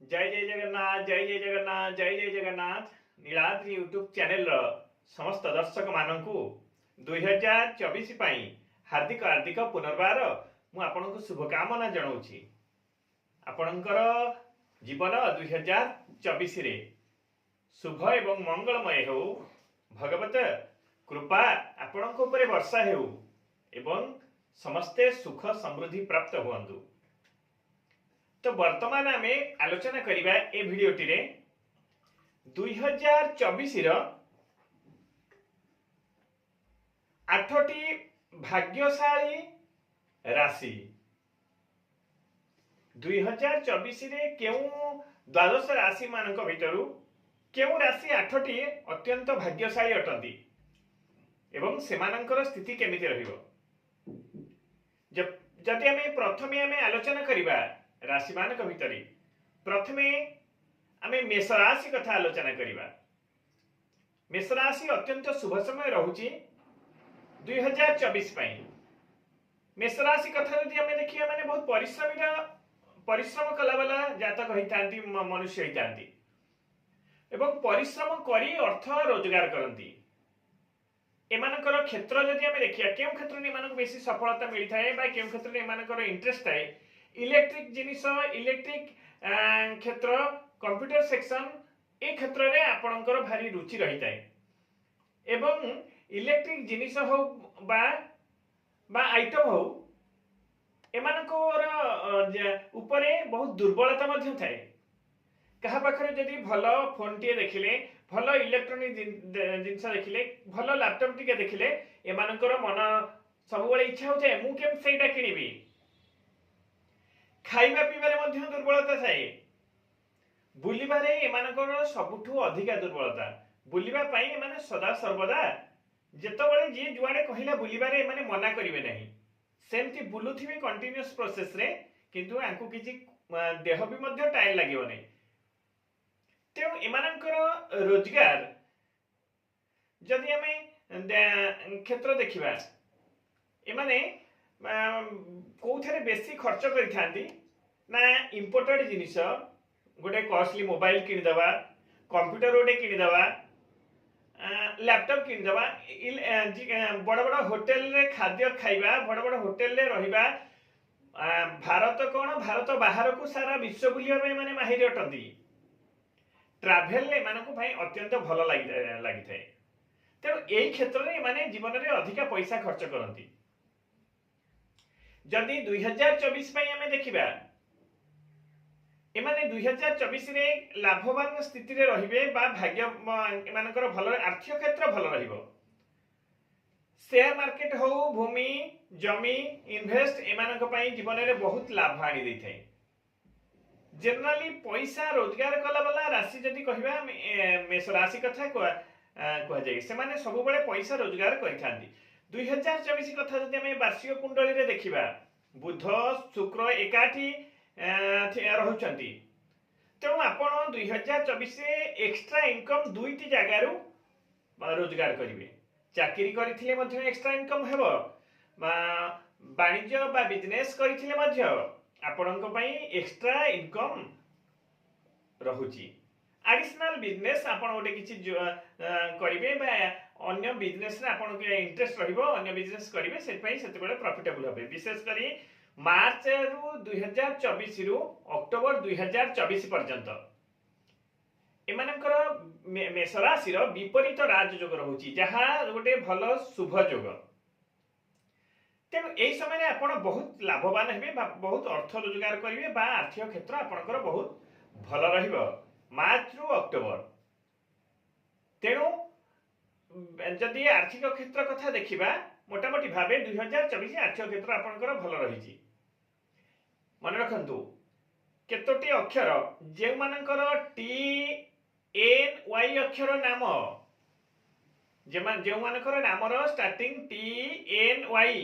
जय जय जगन्नाथ जय जय जगन्नाथ जय जय जगन्नाथ नीलाद्री यूट्यूब चैनल समस्त दर्शक मानू 2024 हार्दिक हार्दिक पुनर्बार मुझे शुभकामना जनाऊँगी। आपणकर जीवन 2024 रे शुभ एवं मंगलमय हो, भगवत कृपा आपण वर्षा हो एवं समस्ते सुख समृद्धि प्राप्त हुअन्तु। तो वर्तमान आम आलोचना करिबा ए भिडियोटी रे 2024 रो 8टी भाग्यशाली राशि 2024 रे केउ द्वादश राशि मानक भितरु केउ राशि 8टी अत्यंत भाग्यशाली अटंती एवं सेमानकर स्थिति केमिति रहिबो। जदि आम प्रथमे आम आलोचना करिबा राशि मानक भितर प्रथमे आमे मेष राशि कथा आलोचना करिबा। मेष राशि अत्यंत शुभ समय रहुची 2024 पई। मेष राशि कथा यदि आमे देखिया माने बहुत परिश्रम कला वाला जातक होइतांती, मनुष्य होइतांती एवं परिश्रम करी अर्थ रोजगार करंती। एमानकर क्षेत्र जदि आमे देखिया केउ क्षेत्र ने एमानक बेसी सफलता मिलि थाए बा केउ क्षेत्र ने एमानकर इंटरेस्ट थाए, इलेक्ट्रिक जिनिस इलेक्ट्रिक क्षेत्र कंप्यूटर सेक्शन ए क्षेत्र रे आपणकर भारी रुचि रही थाए एवं इलेक्ट्रिक जिनिस हो बा आइटम हो एमानकर उपरे बहुत दुर्बलता मध्य थाए। कहा पाखरे जदि भल फोन टी देखिले, भल इलेक्ट्रोनिक जिनस देखिले, भल लैपटॉप टी देखिले एमानकर मन सब बळे इच्छा हो जाए मु केम सेटा किनिबी। खाइबा पीबारे मध्य दुर्बलता थाए, बुलिबारे एमानकर सबुठु अधिका दुर्बलता। बुलिबा पई एमाने सदा सर्वदा जेतबळे जे जुआडे कहिला बुलिबारे एमाने मना करिवे नाही, सेमति बुलुथिबे कंटीन्यूअस प्रोसेस रे, किंतु आंकु किछि देह भी मध्य टाइम लागियो नाही। तेणु एमानकर रोजगार जदि आमे क्षेत्र देखिबा एमाने कौथरे बेसी खर्च करिथांती ना इंपोर्टेड जिनिस गोटे कॉस्टली मोबाइल किनिदवा, कंप्यूटर गोटे किनिदवा, लैपटॉप किनिदवा, बड़ बड़ होटल रे खाद्य खाइबा, बड़ बड़ होटल रे रहिबा। भारत कोन भारत बाहर को सारा विश्व बुलिया पे माने माहिर अटंती। ट्रैवल ले मानको भाई अत्यंत भल लागि थाए। तेणु एई क्षेत्र रे माने जीवन रे अधिका पैसा खर्च करंती। जदि 2024 पई हमें देखिबा एमाने 2024 रे लाभवान स्थिति रे रहिबे बा भाग्य एमानकर भल आर्थिक क्षेत्र भल रहिबो। शेयर मार्केट हो, भूमि जमी इन्वेस्ट एमानक पई जीवन रे बहुत लाभ आनी दै थाए। जनरली पैसा रोजगार कला वाला राशि जदि कहिबा मेष राशि कथा कह जाय से माने सब बळे पैसा रोजगार करिथांती। 2024 कथा जदि हमें वार्षिक कुंडली रे देखिबा बुध शुक्र एकाठी रहुचंती। तेणु आपण 2024 रे एक्स्ट्रा इनकम दुईटी जगारु रोजगार करिवे। चाकरी करिथिले मध्य एक्स्ट्रा इनकम हेबो, वाणिज्य बा बिजनेस करिथिले मध्य आपणक पई एक्स्ट्रा इनकम रहुची। एडिशनल बिजनेस आपण ओटे किछि करिवे बा अन्य बिजनेस रे आपण के इंटरेस्ट रहिबो, अन्य बिजनेस करिवे से पई सेते बेले प्रॉफिटेबल होबे। विशेष करी मार्च रु 2024 रु अक्टोबर 2024 पर्यंत एमानकर मेष राशि रो विपरीत राजयोग रहुची, जहा गोटे भल शुभ योग। तेणु एई समय रे आपण बहुत लाभवान हेबे, बहुत अर्थ रोजगार करिवे बा आर्थिक क्षेत्र आपणकर बहुत भल रहिबो मार्च रु अक्टोबर। तेणु जदि आर्थिक क्षेत्र कथा देखिबा मोटामोटी भावे 2024 आर्थिक क्षेत्र आपणकर भल रहिची। मन रखंतु केतोटी अक्षर जे मानकर टी एन वाई अक्षर नाम जे मानकर नामर स्टार्टिंग टी एन वाई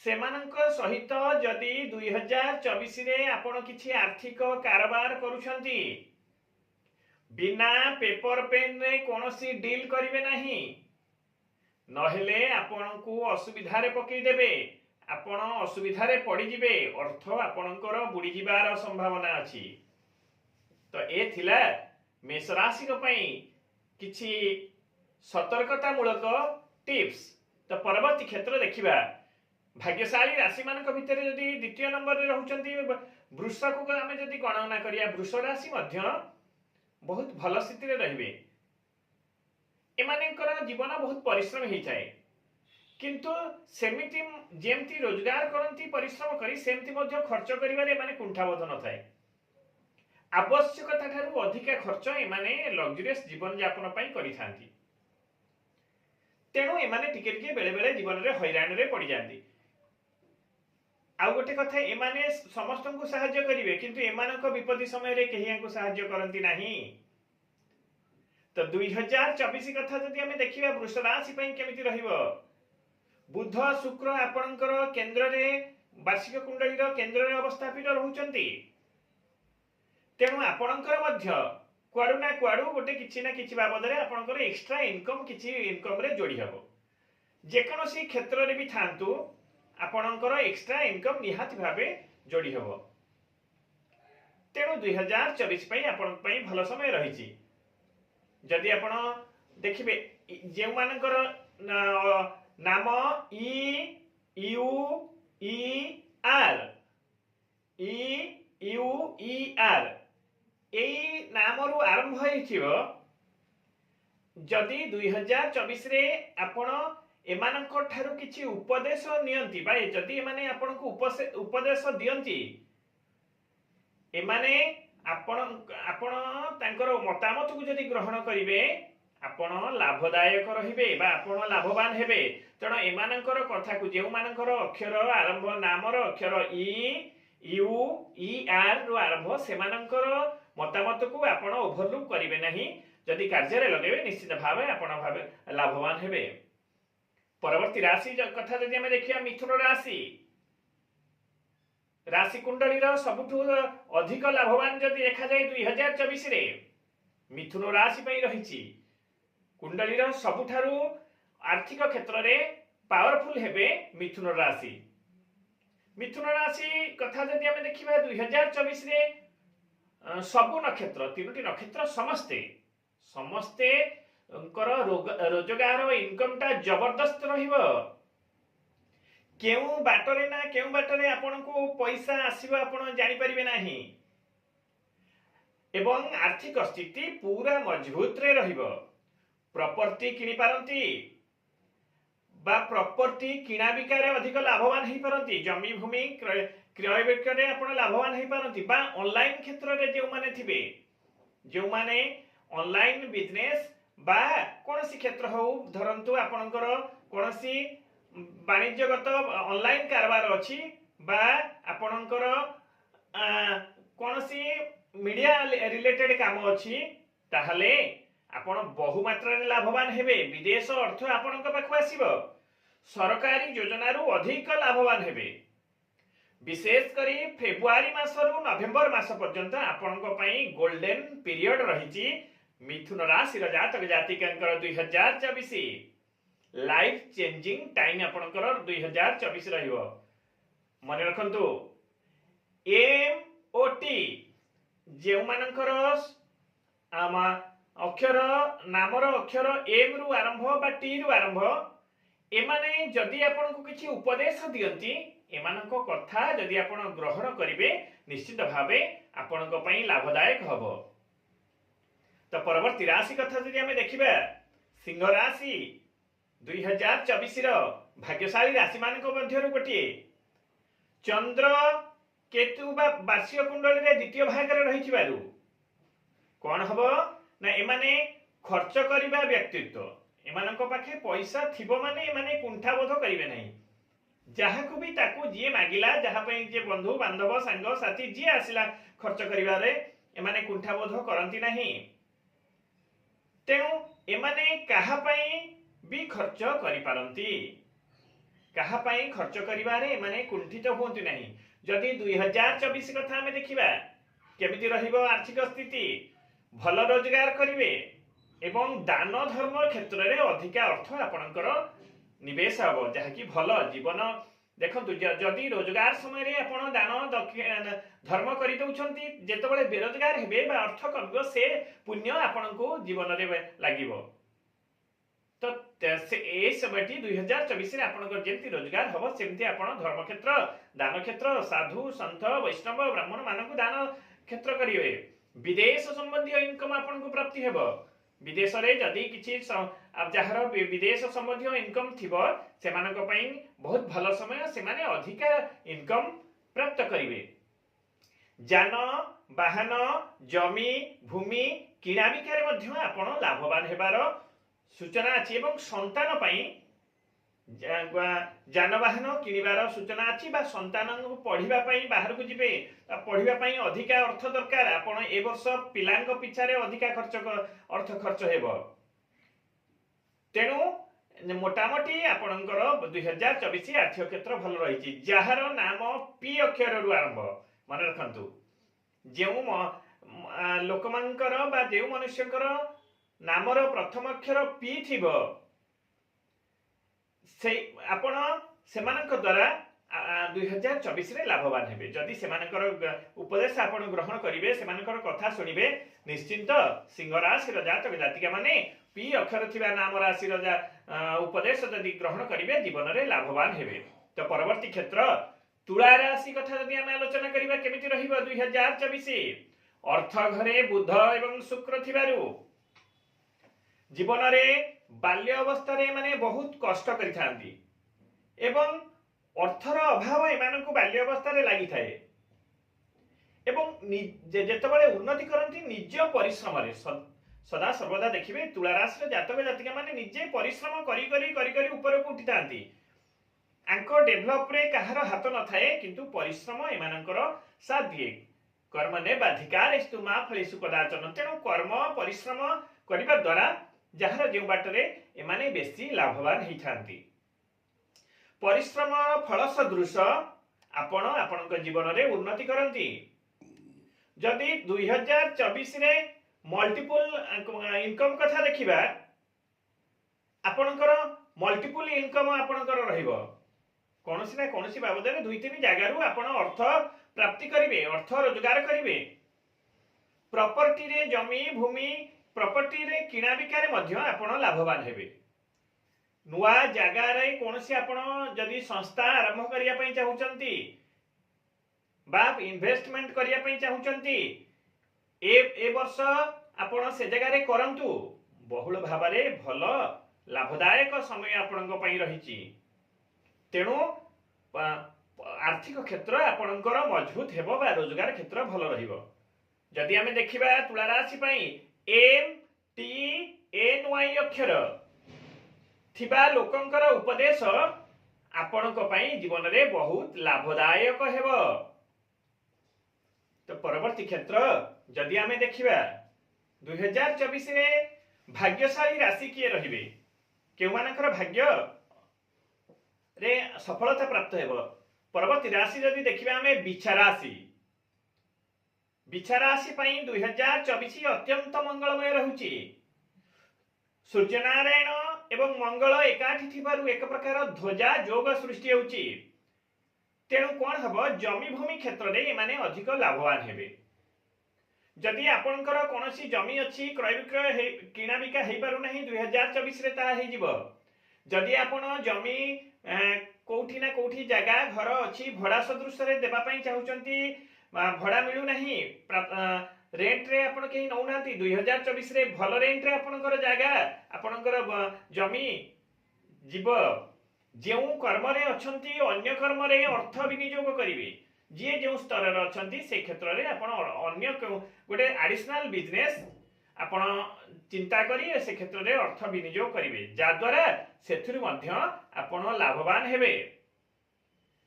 सेमानक सहित जदि 2024 रे आपण किछि आर्थिक कारोबार करूछंती, बिना पेपर पेन रे कोनोसी डील करिवे नाही, नहेले आपनकु असुविधा रे पकई देबे, आपण असुविधा रे पड़ी जिबे, अर्थ आपणकर बुड़ी जिबार संभावना अछि। तो ए थिला मेष राशि किछि सतर्कतामूलक टिप्स। तो परवर्ती क्षेत्र देखिबा भाग्यशाली राशि मान भितर जदि द्वितीय नंबर रे रहउचंती वृषक को आमे जदि गणना करिया वृष राशि मध्य बहुत भल स्थिति रे रहिबे। एमानेकर जीवन बहुत परिश्रम ही जाए किंतु सेमिति जेमती रोजगार करती परिश्रम करी सेमती मध्य खर्च करिवारे माने कुंठाबोध न थाए। आवश्यकता ठारू अधिक खर्च एमाने लग्जरियस जीवन यापन पई करि थांती। तेणु एमाने टिके टिके बेले बेले जीवन रे हैरान रे पड़ी जांती। आउ गोटे कथा एमाने समस्त को सहाय्य करिवे किंतु एमानक विपत्ति समय रे केहि याको सहाय्य करंती नाही। तो 2024 कथा जदि हमें देखिबा वृष राशि पई केमिति रहिबो। बुध शुक्र आपणकर केंद्र रे वार्षिक कुंडली रो केंद्र रे अवस्थापित रहउचंती। तेणु आपणकर मध्य कुआडू ना कुआडू गोटे किछि ना किछि बाबद रे आपणकर एक्स्ट्रा इनकम किछि इनकम रे जोड़ी हबो। जे कोनोसी क्षेत्र रे भी थांतु आपणकर एक्स्ट्रा इनकम निहाती भाबे जोड़ी हबो। तेणु 2024 पई आपन पई भलो समय रहिछि। जदि आपण देखिबे जे मानकर नाम EUER एई नामरु आरंभ होइथिबो। जदि 2024 रे आपण एमानक ठारू किछि उपदेश नियंती बा जदि एमाने आपनको उपदेश दियंती एमाने आपण तांकर मतामत को जदि ग्रहण करिवे आपण लाभदायक रहिबे बा आपण लाभवान हेबे। तेणु एमानकर कथा को जेउ मानकर अक्षर आरंभ नामर अक्षर EUER रो आरंभ सेमानकर मतामत को आपण ओभरलुक करिवे नाही। जदि कार्य रे लगेबे निश्चित भावे आपण भावे लाभवान हेबे। परवर्ती राशि कथा जदि हमें देखिया मिथुन राशि राशि कुंडली रो सबुठु अधिक लाभवान जदि देखा जाए 2024 रे मिथुन राशि पई रहिछि। कुंडली रो सबुठारु आर्थिक क्षेत्र रे पावरफुल हेबे मिथुन राशि। मिथुन राशि कथा जदि हमें देखिबा 2024 रे सबु नक्षत्र तीनोटी नक्षत्र समस्ते रोजगार इनकम टा जबरदस्त रहिबो। केउ बाटरे ना केउ बाटरे आपन को पैसा आसीबो आपन जानि परिबे नाही एवं आर्थिक स्थिति पूरा मजबूत रे रहिबो। प्रॉपर्टी किनि पारंती बा प्रॉपर्टी किना बिकारे अधिक लाभवान हेई पारंती। जमी भूमि क्रय विक्रय रे आपन लाभवान हेई पारंती बा ऑनलाइन क्षेत्र रे जेउ माने थिबे जेउ माने ऑनलाइन बिजनेस बा कोनसी क्षेत्र हो धरंतु आपनकर कोनसी वाणिज्यगत ऑनलाइन कारबार अछि बा आपनकर कोनसी मीडिया रिलेटेड काम अछि ताहले आपण बहु मात्रा रे लाभवान हेबे। विदेश अर्थ आपनक पाखु आसीबो। सरकारी योजना रु अधिक लाभवान हेबे। विशेष करी फेब्रुआरी मासरु नवेम्बर मास पर्यंत आपनक पई गोल्डन पीरियड रहिछि। मिथुन राशि जातक जातिकांकर 2024 लाइफ चेंजिंग टाइम आपनकर 2024 रहिबो। मन रखंतु MOT जेउ मानकर अक्षर नामर अक्षर M रु आरंभ बा T रु आरंभ एमाने जदि आपन को किछि उपदेश दियंती एमानक कथा जदि आपन ग्रहण करिवे निश्चित भावे आपनक पई लाभदायक हबो। तो परवर्ती राशि कथा जदि हमें देखिबा सिंह राशि 2024 रो भाग्यशाली राशि मानक मध्यरु गोटिए। चंद्र केतु बा वार्षिक कुंडली रे द्वितीय भाग रे रहिथिबारु कोन हबो ना एमाने खर्च करिबा व्यक्तित्व एमानक पाखे पैसा थिबो माने एमाने कुंठाबोध करिवे नाही। जहा को भी ताकू जे मागिला जहा पई जे बंधु बांधव संग साथी जे आसिला खर्च करिबा रे एमाने कुंठाबोध करंती नाही। तेणु एमाने कहा पई भी खर्च करि पारंती कहा पई खर्च करिबारे एमाने कुंठित होंती नाही। जदि 2024 कथा हमें देखिबा केमिति रहिबो आर्थिक स्थिति भल रोजगार करिवे एवं दान धर्म क्षेत्र रे अधिक अर्थ आपनकर निवेश हबो जहा कि भल जीवन देखो जदि रोजगार समय आपण दान धर्म कर जिते बेरोजगार हे अर्थ कम से पुण्य आपण को जीवन में लगे तो समयटी 2024 जमी रोजगार हम सेमती आप धर्म क्षेत्र दान क्षेत्र साधु सन्थ वैष्णव ब्राह्मण मानक दान क्षेत्र करेंगे विदेश संबंधी इनकम आपन को प्राप्ति हेब विदेश रे जदि किछि जार विदेश संबंधी इनकम थिबो सेमानक पई बहुत भल समय सेमाने अधिका इनकम प्राप्त करिवे जान वाहन जमी भूमि किणा बिकारे मध्य आपण लाभवान हेबार सूचना अछि एवं संतान पई जानवाहन किनिबार सूचना अच्छी संतान पढ़िबा पई बाहर को जिबे पढ़िबा पई अधिका अर्थ दरकार आपण ए वर्ष पिलांक पिछारे अधिका अर्थ खर्च हेबो तेणु मोटामोटी आपणकर 2024 आर्थिक क्षेत्र भल रही जार नाम पी अक्षर रु आरंभ मन रखंतु जो लोकमानकर बा जो मनुष्यकर नामर प्रथम अक्षर पी थिबो से आपण सेमानक द्वारा 2024 रे लाभवान हेबे जदि सेमानकर उपदेश आपण ग्रहण करिवे सेमानकर कथा सुनिबे निश्चिंत सिंह राशि जातक जातिका माने पी अक्षर थिबा नाम राशि उपदेश जदि ग्रहण करिवे जीवन रे लाभवान हेबे तो परवर्ती क्षेत्र तुला राशि कथा जदि हम आलोचना करिवा केमिति रहिबो 2024 अर्थ घरे बुध एवं शुक्र थिबारु जीवन रे बाल्य अवस्था रे माने बहुत कष्ट करिथांती एवं अर्थर अभाव एमानकु बाल्य अवस्था रे लागि थाए एवं जेतेबेले उन्नति करंती निज परिश्रम रे सदा सर्वदा देखिबे तुला राशि जातक जातिका माने निजे परिश्रम करी करी करी करी ऊपर को उठितांती आंको डेभलप रे कहार हाथ न थाए किंतु परिश्रम एमानकर साथ दिए कर्म ने बाधिकार स्तुमा फलेसु कदाचन तेणु कर्म परिश्रम करिबा द्वारा जहार जो बाटरे एमाने बेसी लाभवान होइथांती परिश्रम फल सदृश आपण आपनक जीवन रे उन्नति करंती जदि 2024 रे मल्टीपल इनकम कथा देखिबा आपनकर मल्टीपल इनकम आपनकर रहिबो कोनोसी ना कोनोसी बाबदरे दुई तीन जगारु आपण अर्थ प्राप्ति करिवे अर्थ रोजगार करिवे प्रॉपर्टी रे जमी भूमि प्रॉपर्टी रे किणा बिकारे मध्य आपण लाभवान हेबे नुआ जगार कोनोसी आपण जदि संस्था आरंभ करिया पई चाहुचंती बा इन्वेस्टमेंट करिया पई चाहुचंती ए वर्ष आपण से जगार रे करंतु बहुल भाबरे भल लाभदायक समय आपणक पई रहिची तेणु आर्थिक क्षेत्र आपणकर मजबूत हेबो बा रोजगार क्षेत्र भल रहिबो जदि हमें देखिबा तुला राशि पई एम टी एन वाई अक्षर थिबा लोकंकर उपदेश आपणक पई जीवन रे बहुत लाभदायक हेबो तो परवर्ती क्षेत्र जदि हमें देखिबा 2024 रे भाग्यशाली राशि किए रहिबे केउ मानकर भाग्य रे सफलता प्राप्त हेबो परवर्ती राशि जदि देखिबा हमें बिछा राशि पई 2024 अत्यंत मंगलमय रहुची सूर्यनारायण एवं मंगल एकाठी थिबारु एक प्रकार ध्वजा योग सृष्टि होउची तेणु कोन हबो जमी भूमि क्षेत्र रे माने अधिक लाभवान हेबे जदि आपनकर कोनोसी जमी अछि क्रय विक्रय किणा बिका हेइ पारु नाही 2024 रे ता हेइ जिवो जदि आपण जमी कोठी ना कोठी जगह घर अछि भड़ा सदृश रे देबा पई चाहुचंती भड़ा मिलू नाही रेंट रे आपण केही नौ नांती 2024 रे भल रेंट रे आपनकर जगह आपनकर जमी जीव जेउ कर्म रे अछंती अन्य कर्म रे अर्थ विनियोग करिवे जे जो स्तर रे अछंती से क्षेत्र रे आपण अन्य गोटे एडिशनल बिजनेस आपण चिंता करी से क्षेत्र रे अर्थ विनियोग करिवे जा द्वारा सेथुर मध्य आपण लाभवान हेबे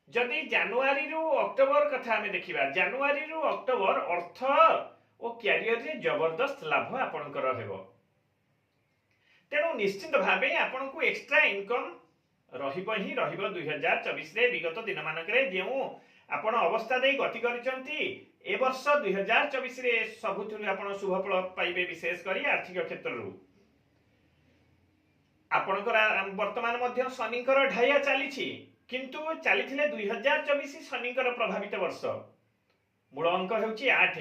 जदि जनवरी रु अक्टोबर कथा हमें देखिबा जनवरी रु अक्टोबर अर्थ और कैरियर रे जबरदस्त लाभ आपनकर हेबो तेणु निश्चित भावे आपन को एक्स्ट्रा इनकम रहिबो ही रहिबो 2024 रे विगत दिन मानकरे जेउ आपण अवस्था दे गति करिसंती ए वर्ष 2024 रे सबुथुरु आपण शुभ फल पाइबे विशेष करी आर्थिक क्षेत्र रु आपनकर वर्तमान मध्य शनिकर ढाइया चलीछि किंतु चली 2024 शनिकर प्रभावित वर्ष मूल अंक ହେଉଛି 8।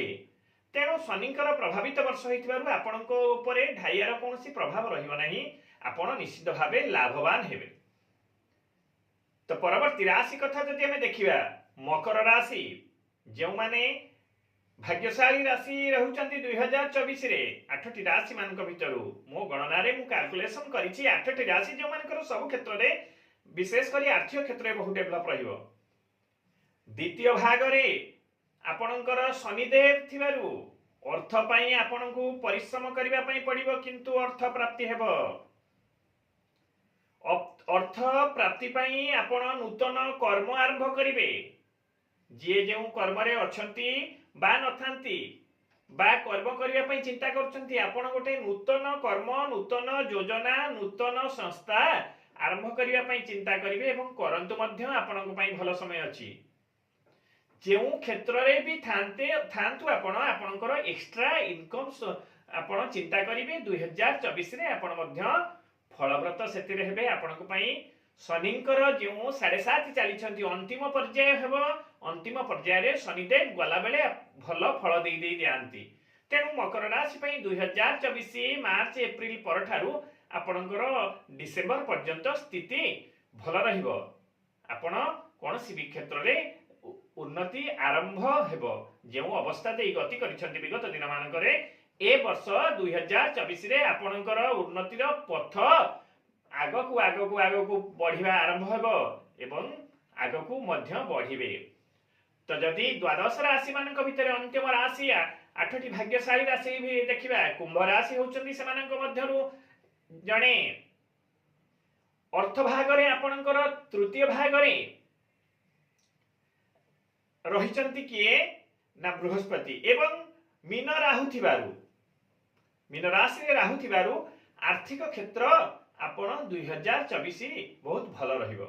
तेणु शनिकर प्रभावित वर्ष होइथिबारु आपणको उपरे ढाइयार कोनोसी प्रभाव रहिबो नाही। आपण निश्चित भावे लाभवान हेबे। तो परवर्ती राशि कथा जदि हमें देखिबा मकर राशि जो माने भाग्यशाली राशि रहुचंती 2024 रे 8टी राशि मानक भितरु मो गणना रे मु कैलकुलेशन करिछि 8टी राशि जो मानकर सब क्षेत्र रे विशेष करी आर्थिक क्षेत्र में बहुत डेभलप रहिबो। द्वितीय भाग रे आपणकर शनिदेव थिबारु अर्थ पाई आपणकु परिश्रम करिबा पई पड़िबो किंतु अर्थ प्राप्ति हेबो। अर्थ प्राप्ति पाई आपण नूतन कर्म आरंभ करिवे। जे जो कर्म रे अछंती बा नथांती बा कर्म करिबा पई चिंता करछंती आपण गोटे नूतन कर्म नूतन योजना नूतन संस्था आरंभ करिबा पई चिंता करिवे एवं करंतु मध्य आपणक पई भलो समय अछि। जेउ क्षेत्र रे भी थांतु आपण आपणकर एक्स्ट्रा इनकम आपण चिंता करिवे 2024 रे आपण मध्य फलव्रत सेतिरे हेबे। आपणक पई शनिकर जो 7.5 चली अंतिम पर्याय हेब। अंतिम पर्याय रे शनिदेव गला बेले भल फल दे दे दियांती। तेणु मकर राशि पई 2024 मार्च एप्रिल पर ठारू आपणकर डिसेंबर पर्यंत स्थिति भल रहिबो। आपण कोनोसी भी क्षेत्र रे उन्नति आरंभ हेबो। जो अवस्था दे गति करिसंती विगत दिन मानकरे ए वर्ष 2024 रे आपणकर उन्नतिर पथ आगकू आगकू आगकू बढ़िबा आरंभ हेबो एवं आगकू मध्य बढ़िबे। तो जदि द्वादश राशि मानक भितर अंतिम राशि 8टी भाग्यशाली राशि भी देखिबा कुंभ राशि होउचंदी सेमानक मध्यरु जणे अर्थ भाग रे आपणकर तृतीय भाग रे रहिचंती किए ना बृहस्पति एवं मीन राहु थिबारु मीन राशि रे राहु थिबारु आर्थिक क्षेत्र आपण 2024 बहुत भल रहिबो।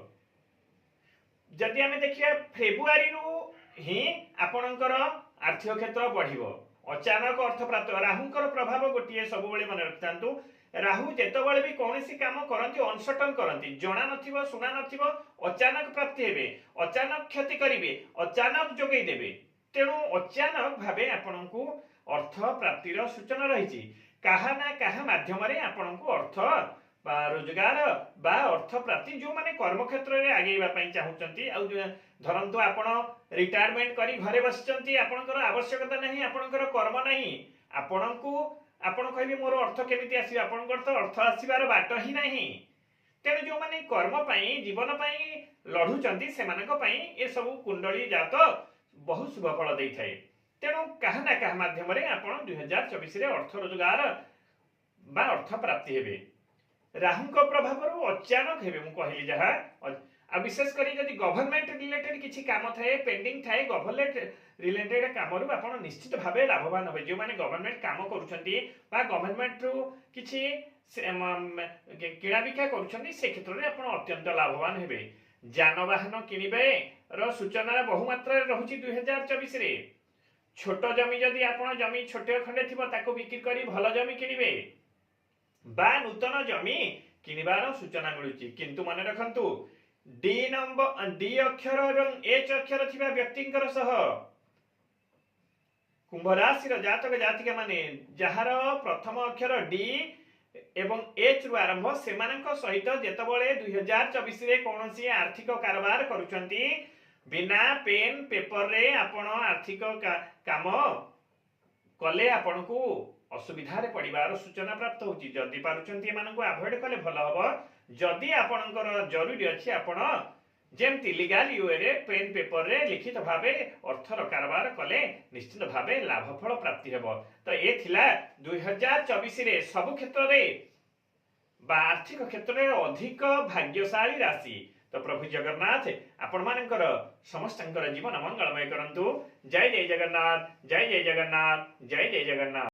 जदि हमें देखिए फेब्रुआरी रु ही आपणकर आर्थिक क्षेत्र बढ़िबो। अचानक अर्थ प्राप्त राहुंकर प्रभाव गोटिए सब बेले मन रखतांतु। राहु जेतबेले भी कोनोसी काम करंती अनसर्टन करंती जणा नथिबो सुना नथिबो अचानक प्राप्ति हेबे अचानक क्षति करिवे अचानक जोगै देबे। तेणु अचानक भावे आपणकू अर्थ प्राप्तिर सूचना रहिछि। काहा ना काहा माध्यम रे आपणकू अर्थ बा रोजगार बा अर्थ प्राप्ति जो माने कर्म क्षेत्र रे आगेइबा पई चाहुचंती आ धरंतु आपण रिटायरमेंट करी घरे बसचंती आपणकर आवश्यकता नहीं आपणकर कर्म नहीं आपणकू आपण कहबे मोर अर्थ केमिति आसी आपणकर तो अर्थ आसीबार बाट ही नहीं। तेणु जो माने कर्म पई जीवन पई लढुचंती सेमानक पई ए सब कुंडली जात बहुत शुभ फल देई थाए। तेणु काहा ना काहा माध्यम रे आपण 2024 रे अर्थ रोजगार बा अर्थ प्राप्ति हेबे। राहु को प्रभाव अचानक हेबे मु कहली जहा आ विशेष करी जदि गवर्नमेंट रिलेटेड किछि काम थाए पेंडिंग थाए गवर्नमेंट रिलेटेड काम रु आपण निश्चित भावे लाभवान होबे। जो माने गवर्नमेंट काम करूछंती बा गवर्नमेंट रु किछि किणा बिका करूछंती से क्षेत्र रे आपण अत्यंत लाभवान हेबे। जानवाहन किनिबे रो सूचना बहु मात्रा रे रहुची 2024 रे। छोट जमी जदि आपण जमी छोटे खंडे थिबो ताको बिक्री करी भल जमी किनिबे बा नूतन जमी किनिबार सूचना मिलुची। किंतु मन रखंतु डी अक्षर एवं एच अक्षर थिबा व्यक्तिंकर सह कुंभ राशि रो जातक जातिका माने जहार प्रथम अक्षर डी एवं एच रु आरंभ सेमानक सहित जेतबळे 2024 रे कोनोसी आर्थिक कारोबार करूचंती बिना पेन पेपर रे आपण आर्थिक काम कले आपणकू असुविधा रे पड़िबार सूचना प्राप्त होची। जदि पारुचंती एमानकू अवॉइड कले भल हबो। जदि आपणकर जरूरी अछि आपण जेमति लीगल वे रे पेन पेपर रे लिखित भावे अर्थर कारोबार कले निश्चित भावे लाभफल प्राप्ति हेबो। तो ए थिला 2024 रे सब क्षेत्र रे बा आर्थिक क्षेत्र रे अधिक भाग्यशाली राशि। तो प्रभु जगन्नाथ आपण मानकर समस्तंकर जीवन मंगलमय करंतु। जय जय जगन्नाथ जय जय जगन्नाथ जय जय जगन्नाथ।